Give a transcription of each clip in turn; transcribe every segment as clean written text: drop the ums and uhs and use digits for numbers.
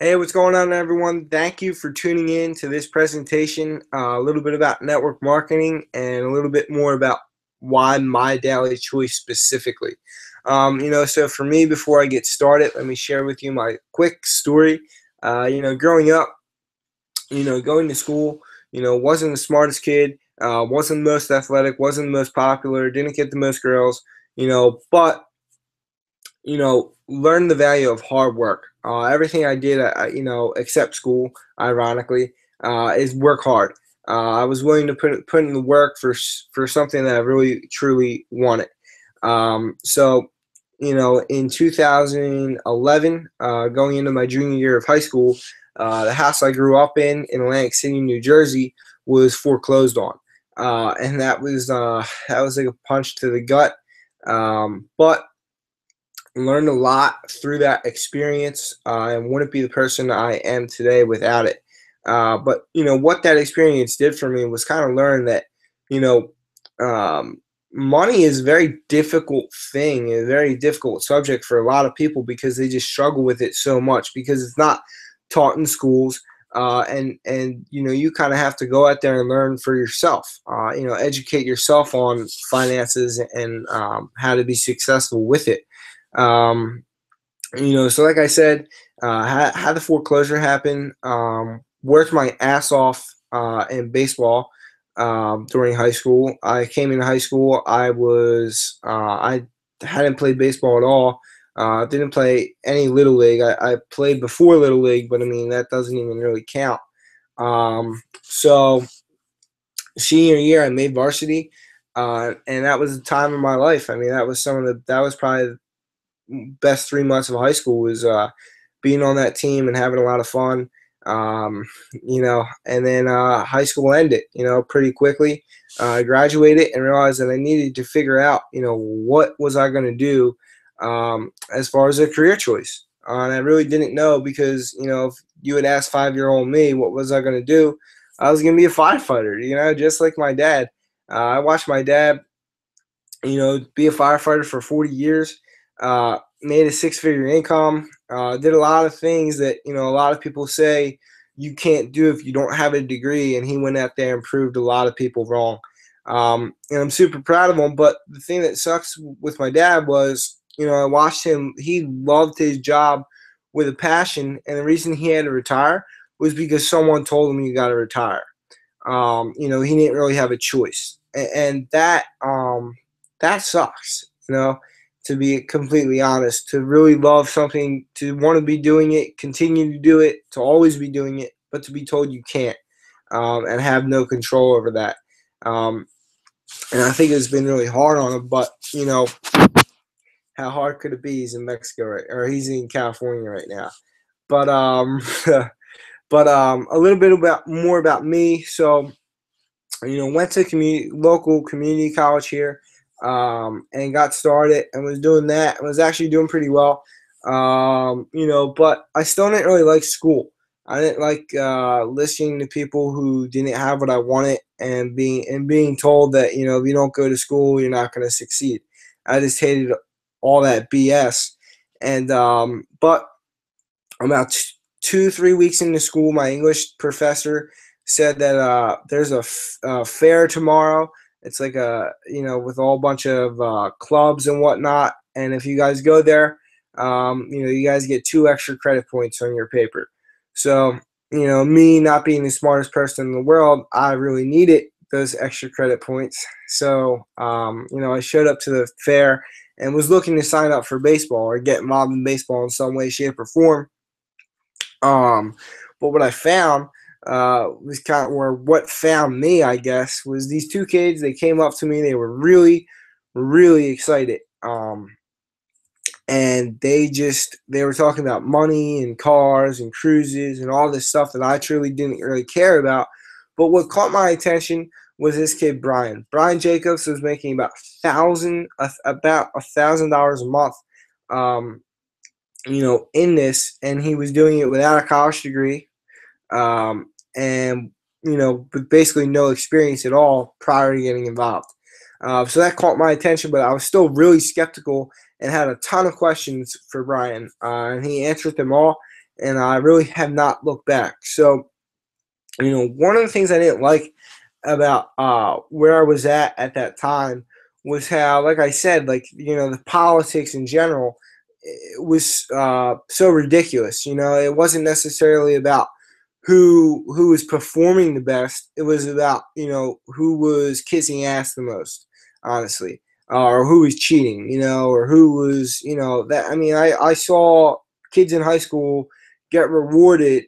Hey, what's going on, everyone? Thank you for tuning in to this presentation. A little bit about network marketing and a little bit more about why my daily choice specifically. So for me, before I get started, let me share with you my quick story. Growing up, going to school, wasn't the smartest kid, wasn't the most athletic, wasn't the most popular, didn't get the most girls, but learn the value of hard work. Everything I did, except school, ironically, is work hard. I was willing to put in the work for something that I really truly wanted. In 2011, going into my junior year of high school, the house I grew up in Atlantic City, New Jersey, was foreclosed on, and that was like a punch to the gut. But learned a lot through that experience, and wouldn't be the person I am today without it. But what that experience did for me was kind of learn that you know money is a very difficult thing, a very difficult subject for a lot of people because they just struggle with it so much because it's not taught in schools. And you kind of have to go out there and learn for yourself. Educate yourself on finances and how to be successful with it. um, so like I said, had the foreclosure happen. Worked my ass off in baseball during high school. I came into high school. I hadn't played baseball at all. Didn't play any little league. I played before little league, but I mean that doesn't even really count. So senior year, I made varsity, and that was the time of my life. I mean, that was probably best 3 months of high school was being on that team and having a lot of fun. And then high school ended, pretty quickly. I graduated and realized that I needed to figure out, what was I going to do as far as a career choice. And I really didn't know because, if you had asked 5-year-old me, what was I going to do? I was going to be a firefighter, just like my dad. I watched my dad, be a firefighter for 40 years, made a six-figure income, did a lot of things that, a lot of people say you can't do if you don't have a degree, and he went out there and proved a lot of people wrong. And I'm super proud of him, but the thing that sucks with my dad was, I watched him, he loved his job with a passion, and the reason he had to retire was because someone told him you got to retire. He didn't really have a choice, and that sucks, to be completely honest, to really love something, to want to be doing it, continue to do it, to always be doing it, but to be told you can't, and have no control over that. Um, and I think it's been really hard on him, but, how hard could it be? He's in Mexico, right? Or he's in California right now. But, a little bit more about me. So, went to local community college here, and got started and was doing that and was actually doing pretty well. But I still didn't really like school. I didn't like listening to people who didn't have what I wanted and being told that if you don't go to school you're not going to succeed. I just hated all that BS. And but about 2-3 weeks into school, my English professor said that there's a fair tomorrow. It's like with all bunch of clubs and whatnot. And if you guys go there, you guys get 2 extra credit points on your paper. So, me not being the smartest person in the world, I really needed those extra credit points. So, I showed up to the fair and was looking to sign up for baseball or get involved in baseball in some way, shape, or form. Um, but what I found was or what found me, I guess, was these two kids. They came up to me. They were really, really excited. And they were talking about money and cars and cruises and all this stuff that I truly didn't really care about. But what caught my attention was this kid, Brian. Brian Jacobs was making about $1,000 a month. Um, in this, and he was doing it without a college degree, and with basically no experience at all prior to getting involved. So that caught my attention, but I was still really skeptical and had a ton of questions for Brian, and he answered them all. and I really have not looked back. So, one of the things I didn't like about where I was at that time was how, like I said, like, the politics in general, it was so ridiculous. It wasn't necessarily about who was performing the best. It was about who was kissing ass the most, honestly, or who was cheating, or who was that. I mean, I saw kids in high school get rewarded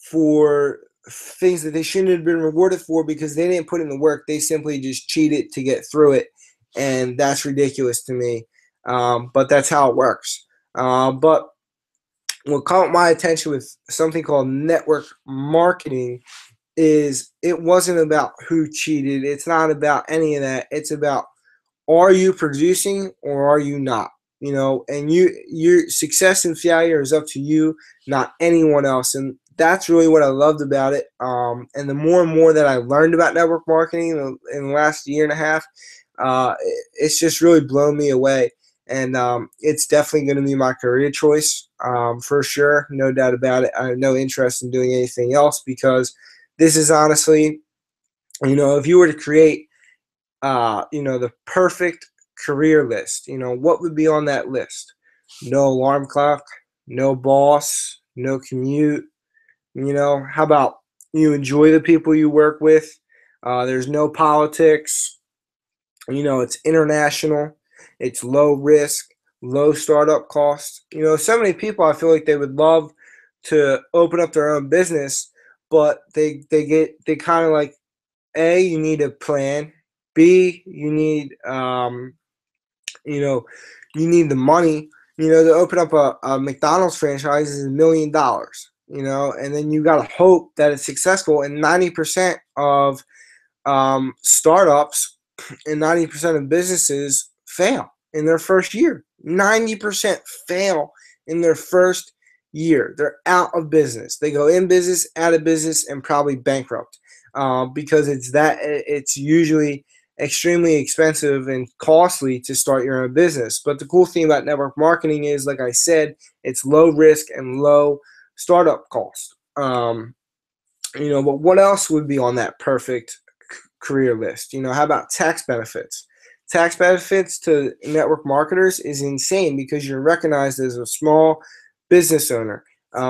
for things that they shouldn't have been rewarded for because they didn't put in the work. They simply just cheated to get through it, and that's ridiculous to me. But that's how it works. But what caught my attention with something called network marketing is it wasn't about who cheated. It's not about any of that. It's about, are you producing or are you not? And your success and failure is up to you, not anyone else. And that's really what I loved about it. And the more and more that I learned about network marketing in the last year and a half, it's just really blown me away. And it's definitely going to be my career choice, for sure, no doubt about it. I have no interest in doing anything else because this is honestly, if you were to create, the perfect career list, what would be on that list? No alarm clock, no boss, no commute. How about you enjoy the people you work with? There's no politics. It's international. It's low risk, low startup cost. So many people, I feel like they would love to open up their own business, but they kind of like, A, you need a plan. B, you need the money. To open up a McDonald's franchise is $1 million. And then you got to hope that it's successful. And 90% of startups and 90% of businesses fail in their first year. 90% fail in their first year. They're out of business. They go in business, out of business, and probably bankrupt, because it's usually extremely expensive and costly to start your own business. But the cool thing about network marketing is, like I said, it's low risk and low startup cost. But what else would be on that perfect career list? How about tax benefits? Tax benefits to network marketers is insane because you're recognized as a small business owner,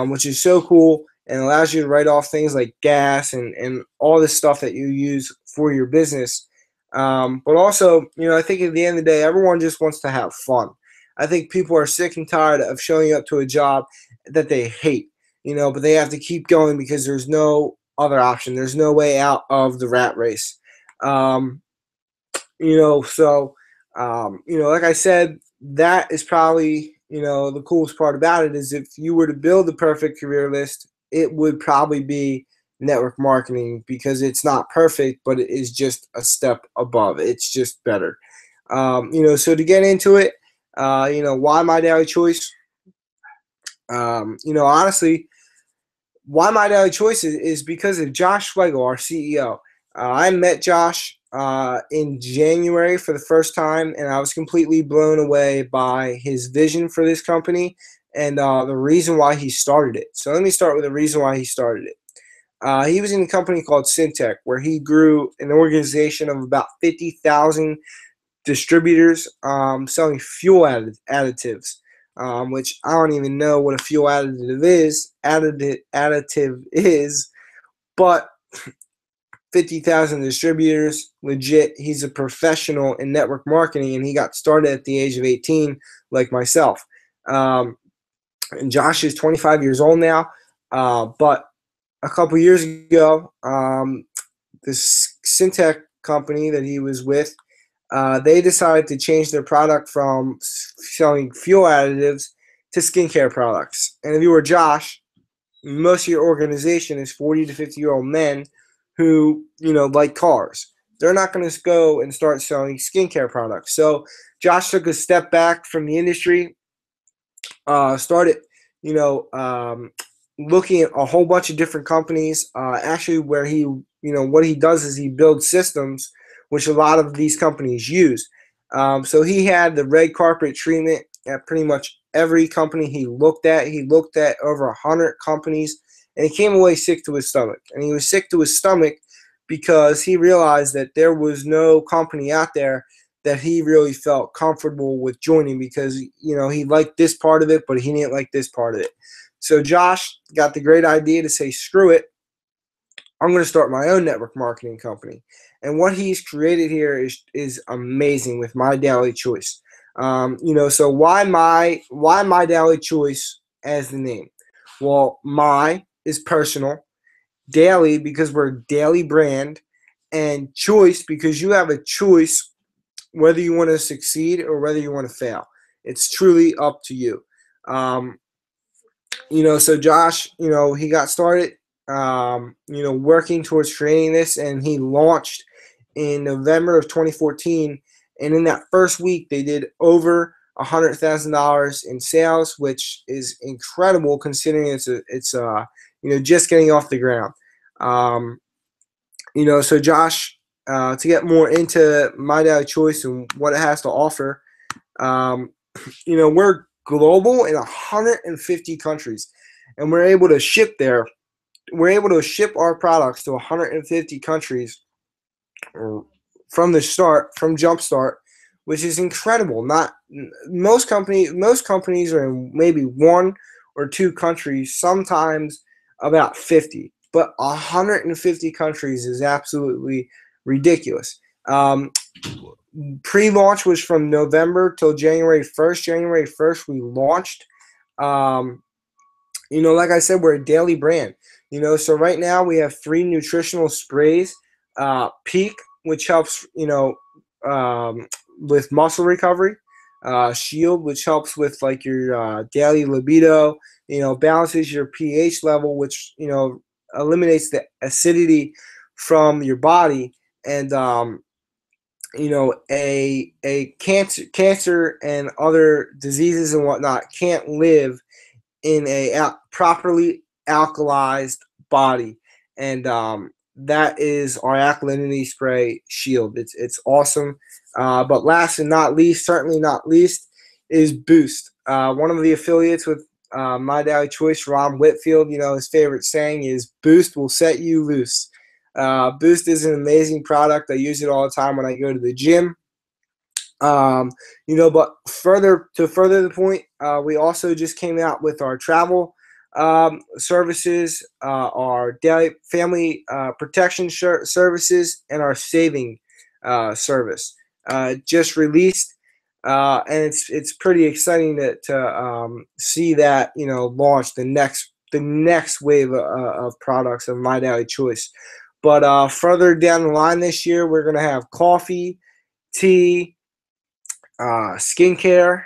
which is so cool and allows you to write off things like gas and all this stuff that you use for your business. But also, I think at the end of the day, everyone just wants to have fun. I think people are sick and tired of showing up to a job that they hate, but they have to keep going because there's no other option. There's no way out of the rat race. Like I said, that is probably, the coolest part about it is if you were to build the perfect career list, it would probably be network marketing because it's not perfect, but it is just a step above. It's just better. So to get into it, why my daily choice? Honestly, why my daily choice is because of Josh Schlegel, our CEO. I met Josh in January for the first time, and I was completely blown away by his vision for this company and the reason why he started it. So let me start with the reason why he started it. He was in a company called Syntec, where he grew an organization of about 50,000 distributors selling fuel additives, which I don't even know what a fuel additive is, but 50,000 distributors, legit. He's a professional in network marketing, and he got started at the age of 18, like myself. And Josh is 25 years old now, but a couple years ago, this Syntec company that he was with, they decided to change their product from selling fuel additives to skincare products. And if you were Josh, most of your organization is 40 to 50-year-old men who, like cars. They're not going to go and start selling skincare products. So Josh took a step back from the industry, started, looking at a whole bunch of different companies, actually where he, what he does is he builds systems which a lot of these companies use. So he had the red carpet treatment at pretty much every company he looked at. He looked at over 100 companies, and he came away sick to his stomach. And he was sick to his stomach because he realized that there was no company out there that he really felt comfortable with joining, because he liked this part of it, but he didn't like this part of it. So Josh got the great idea to say, screw it, I'm going to start my own network marketing company. And what he's created here is amazing with My Daily Choice. So why My Daily Choice as the name? Well, My is personal, Daily because we're a daily brand, and choice because you have a choice whether you want to succeed or whether you want to fail. It's truly up to you. So Josh, he got started, working towards creating this, and he launched in November of 2014. And in that first week, they did over $100,000 in sales, which is incredible considering it's just getting off the ground. So Josh, to get more into My Daily Choice and what it has to offer, we're global in 150 countries, and we're able to ship there. We're able to ship our products to 150 countries from Jumpstart, which is incredible. Not most companies are in maybe one or two countries, sometimes about 50, but 150 countries is absolutely ridiculous. Pre-launch was from November till January 1st. January 1st, we launched. Like I said, we're a daily brand. So right now we have 3 nutritional sprays. Peak, which helps, with muscle recovery. Shield, which helps with like your daily libido. Balances your pH level, which eliminates the acidity from your body, and a cancer and other diseases and whatnot can't live in a properly alkalized body, and that is our alkalinity spray Shield. It's awesome. But last and not least, certainly not least, is Boost. One of the affiliates with My Daily Choice, Ron Whitfield, his favorite saying is, "Boost will set you loose." Boost is an amazing product. I use it all the time when I go to the gym. But further the point, we also just came out with our travel services, our daily family protection services, and our saving service. Just released, and it's pretty exciting to see that launch the next wave of products of My Daily Choice. But further down the line this year, we're gonna have coffee, tea, skincare.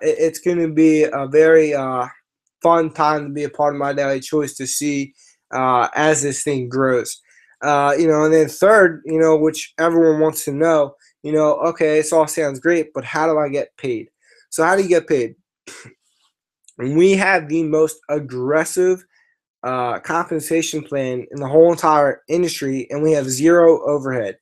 It's going to be a very fun time to be a part of My Daily Choice to see as this thing grows. And then third, which everyone wants to know, okay, this all sounds great, but how do I get paid? So how do you get paid? We have the most aggressive compensation plan in the whole entire industry, and we have zero overhead.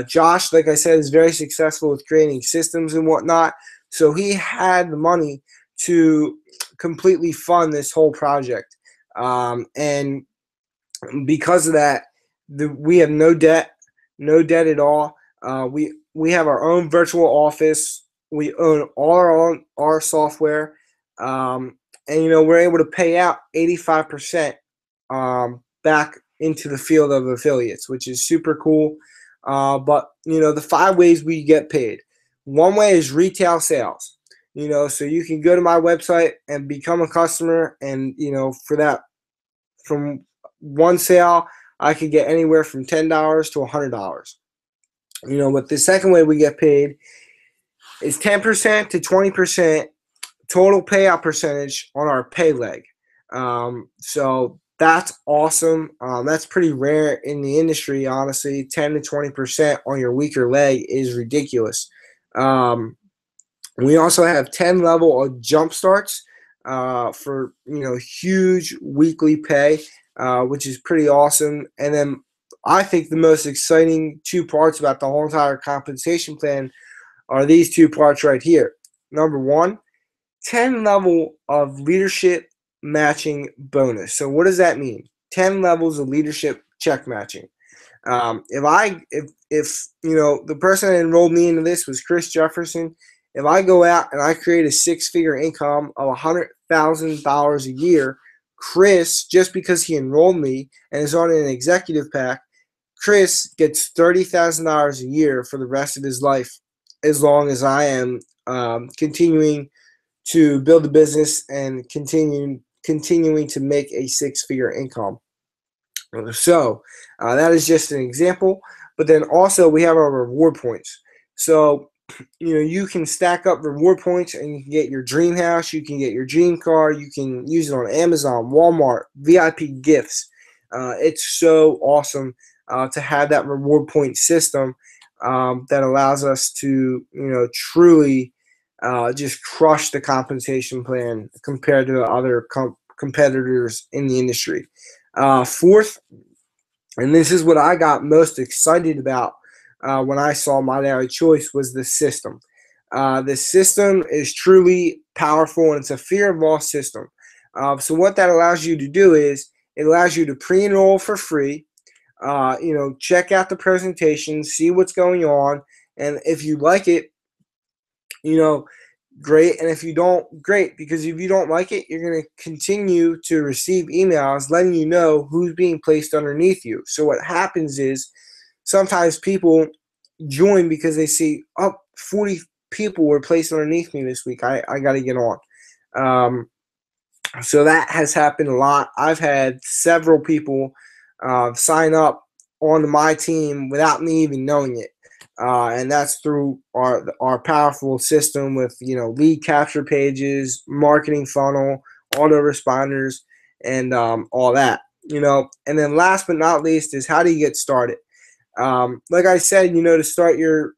Josh, like I said, is very successful with creating systems and whatnot, so he had the money to completely fund this whole project. And because of that, we have no debt at all. We have our own virtual office. We own all our software, and we're able to pay out 85% back into the field of affiliates, which is super cool. But the 5 ways we get paid. One way is retail sales. So you can go to my website and become a customer, and for that, from one sale, I could get anywhere from $10 to $100. But the second way we get paid is 10% to 20% total payout percentage on our pay leg. So that's awesome. That's pretty rare in the industry, honestly. 10 to 20% on your weaker leg is ridiculous. We also have 10 level of jump starts for huge weekly pay, which is pretty awesome. And then I think the most exciting 2 parts about the whole entire compensation plan are these 2 parts right here. Number 1 10 level of leadership matching bonus. So what does that mean? 10 levels of leadership check matching. If you know, the person that enrolled me into this was Chris Jefferson, if I go out and I create a six-figure income of $100,000 a year, Chris, just because he enrolled me and is on an executive pack, Chris gets $30,000 a year for the rest of his life, as long as I am continuing to build a business and continuing to make a six-figure income. So that is just an example. But then also we have our reward points. So you know, you can stack up reward points and you can get your dream house, you can get your dream car, you can use it on Amazon, Walmart, VIP gifts. It's so awesome to have that reward point system that allows us to, you know, truly just crush the compensation plan compared to other competitors in the industry. Fourth, and this is what I got most excited about when I saw My Daily Choice, was the system. The system is truly powerful, and it's a fear of loss system. So what that allows you to do is it allows you to pre-enroll for free. You know, check out the presentation, see what's going on, and if you like it, you know, great. And if you don't, great, because if you don't like it, you're going to continue to receive emails letting you know who's being placed underneath you. So what happens is sometimes people join because they see, oh, 40 people were placed underneath me this week. I got to get on. So that has happened a lot. I've had several people sign up onto my team without me even knowing it. And that's through our powerful system with, you know, lead capture pages, marketing funnel, autoresponders, and all that. You know, and then last but not least is, how do you get started? Like I said, you know, to start your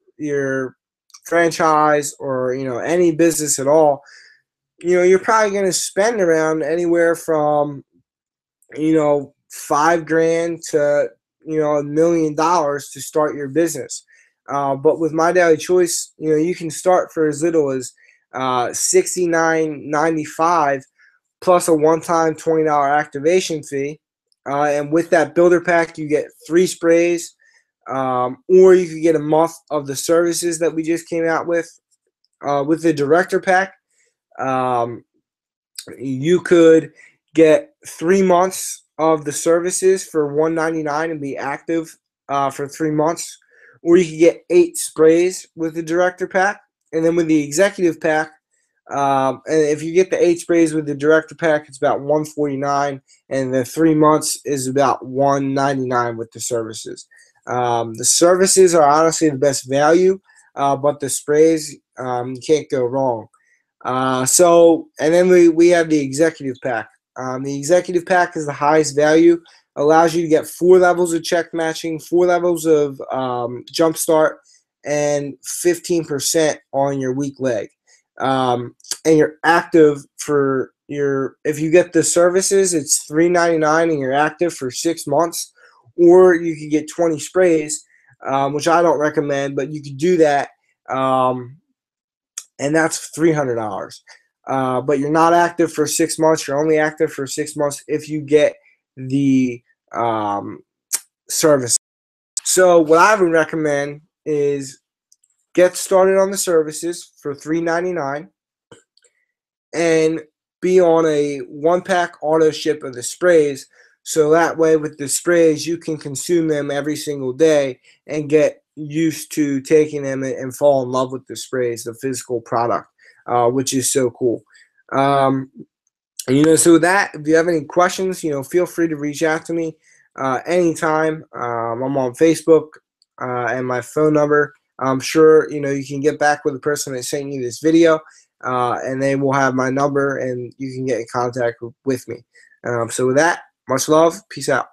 franchise or, you know, any business at all, you know, you're probably going to spend around anywhere from, you know, $5,000 to, you know, $1 million to start your business. But with My Daily Choice, you know, you can start for as little as $69.95 plus a one-time $20 activation fee. And with that builder pack, you get 3 sprays, or you could get a month of the services that we just came out with. With the director pack, you could get 3 months of the services for $199 and be active for 3 months, or you could get 8 sprays with the director pack. And then with the executive pack, and if you get the 8 sprays with the director pack, it's about $149, and the 3 months is about $199 with the services. The services are honestly the best value, but the sprays, you can't go wrong. So, and then we have the executive pack. The executive pack is the highest value, allows you to get 4 levels of check matching, 4 levels of jumpstart, and 15% on your weak leg. And you're active for if you get the services, it's $399 and you're active for 6 months, or you could get 20 sprays, which I don't recommend, but you could do that. And that's $300. But you're not active for 6 months. You're only active for 6 months if you get the service. So what I would recommend is get started on the services for $399 and be on a 1-pack auto ship of the sprays. So that way with the sprays, you can consume them every single day and get used to taking them and fall in love with the sprays, the physical product, which is so cool. You know, so that, if you have any questions, you know, feel free to reach out to me anytime. I'm on Facebook, and my phone number. I'm sure, you know, you can get back with the person that sent you this video, and they will have my number, and you can get in contact with me. So with that, much love. Peace out.